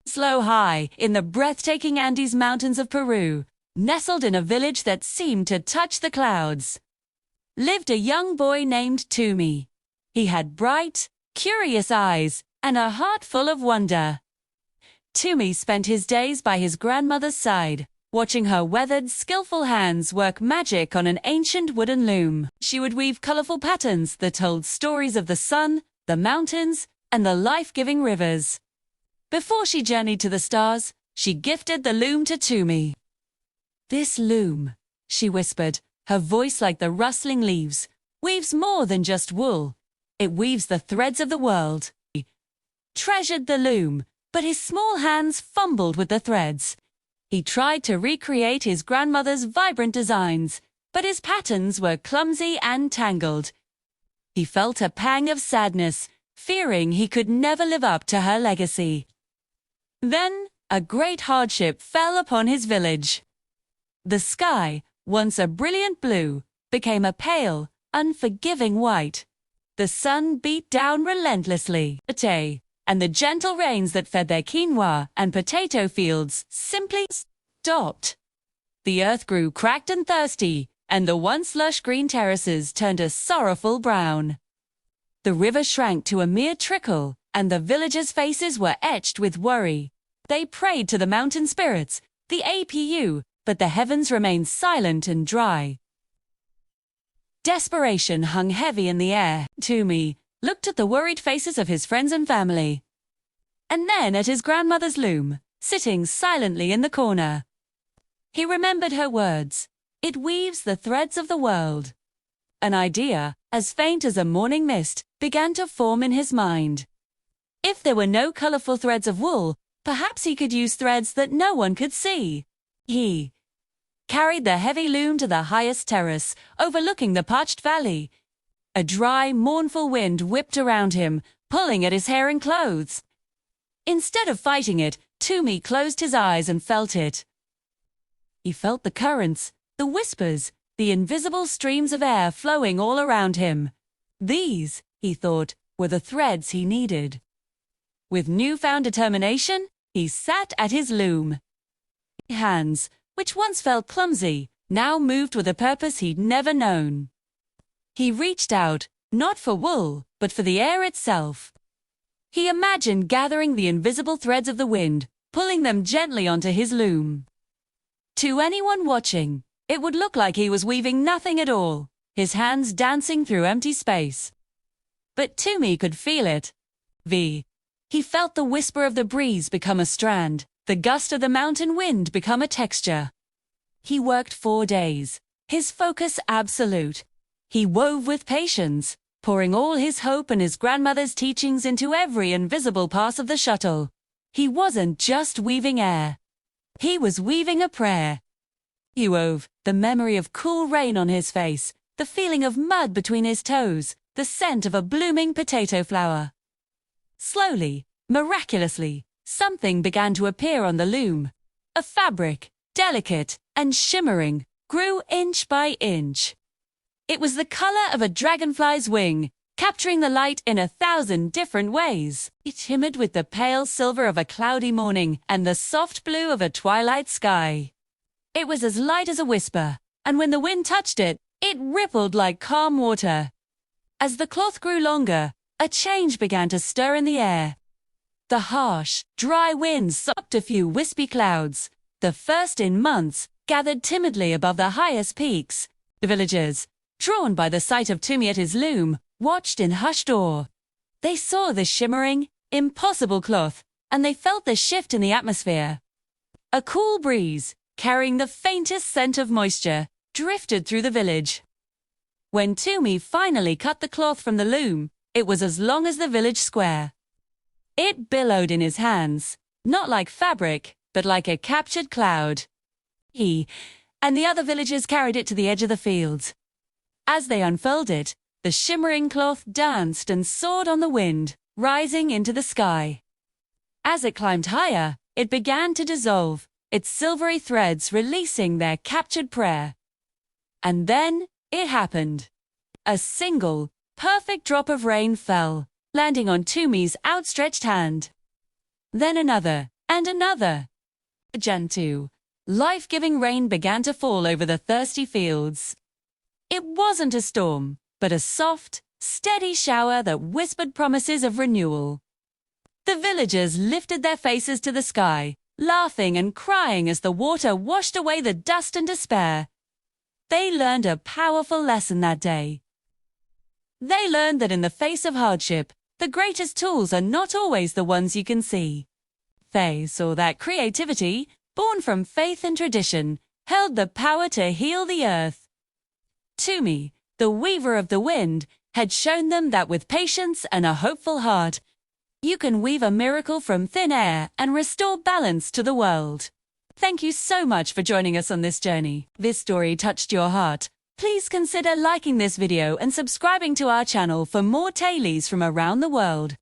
Slow high in the breathtaking Andes Mountains of Peru, nestled in a village that seemed to touch the clouds, lived a young boy named Tumi. He had bright, curious eyes and a heart full of wonder. Tumi spent his days by his grandmother's side, watching her weathered, skillful hands work magic on an ancient wooden loom. She would weave colorful patterns that told stories of the sun, the mountains, and the life-giving rivers. Before she journeyed to the stars, she gifted the loom to Tumi. "This loom," she whispered, her voice like the rustling leaves, "weaves more than just wool. It weaves the threads of the world." He treasured the loom, but his small hands fumbled with the threads. He tried to recreate his grandmother's vibrant designs, but his patterns were clumsy and tangled. He felt a pang of sadness, fearing he could never live up to her legacy. Then, a great hardship fell upon his village. The sky, once a brilliant blue, became a pale, unforgiving white. The sun beat down relentlessly, and the gentle rains that fed their quinoa and potato fields simply stopped. The earth grew cracked and thirsty, and the once lush green terraces turned a sorrowful brown. The river shrank to a mere trickle, and the villagers' faces were etched with worry. They prayed to the mountain spirits, the APU, but the heavens remained silent and dry. Desperation hung heavy in the air. Tumi looked at the worried faces of his friends and family, and then at his grandmother's loom, sitting silently in the corner. He remembered her words, "It weaves the threads of the world." An idea, as faint as a morning mist, began to form in his mind. If there were no colorful threads of wool, perhaps he could use threads that no one could see. He carried the heavy loom to the highest terrace, overlooking the parched valley. A dry, mournful wind whipped around him, pulling at his hair and clothes. Instead of fighting it, Tumi closed his eyes and felt it. He felt the currents, the whispers, the invisible streams of air flowing all around him. These, he thought, were the threads he needed. With newfound determination, he sat at his loom. His hands, which once felt clumsy, now moved with a purpose he'd never known. He reached out, not for wool, but for the air itself. He imagined gathering the invisible threads of the wind, pulling them gently onto his loom. To anyone watching, it would look like he was weaving nothing at all, his hands dancing through empty space. But Tumi could feel it. He felt the whisper of the breeze become a strand, the gust of the mountain wind become a texture. He worked 4 days, his focus absolute. He wove with patience, pouring all his hope and his grandmother's teachings into every invisible pass of the shuttle. He wasn't just weaving air. He was weaving a prayer. He wove the memory of cool rain on his face, the feeling of mud between his toes, the scent of a blooming potato flower. Slowly, miraculously, something began to appear on the loom. A fabric, delicate and shimmering, grew inch by inch. It was the color of a dragonfly's wing, capturing the light in 1,000 different ways. It shimmered with the pale silver of a cloudy morning and the soft blue of a twilight sky. It was as light as a whisper, and when the wind touched it, it rippled like calm water. As the cloth grew longer, a change began to stir in the air. The harsh, dry wind socked a few wispy clouds. The first in months, gathered timidly above the highest peaks. The villagers, drawn by the sight of Tumi at his loom, watched in hushed awe. They saw the shimmering, impossible cloth, and they felt the shift in the atmosphere. A cool breeze, carrying the faintest scent of moisture, drifted through the village. When Tumi finally cut the cloth from the loom, it was as long as the village square. It billowed in his hands, not like fabric, but like a captured cloud. He and the other villagers carried it to the edge of the fields. As they unfurled it, the shimmering cloth danced and soared on the wind, rising into the sky. As it climbed higher, it began to dissolve, its silvery threads releasing their captured prayer. And then it happened. A single, perfect drop of rain fell, landing on Tumi's outstretched hand. Then another, and another. Jan 2. Life-giving rain began to fall over the thirsty fields. It wasn't a storm, but a soft, steady shower that whispered promises of renewal. The villagers lifted their faces to the sky, laughing and crying as the water washed away the dust and despair. They learned a powerful lesson that day. They learned that in the face of hardship, the greatest tools are not always the ones you can see. They saw that creativity, born from faith and tradition, held the power to heal the earth. Tumi, the weaver of the wind, had shown them that with patience and a hopeful heart, you can weave a miracle from thin air and restore balance to the world. Thank you so much for joining us on this journey. This story touched your heart. Please consider liking this video and subscribing to our channel for more tailies from around the world.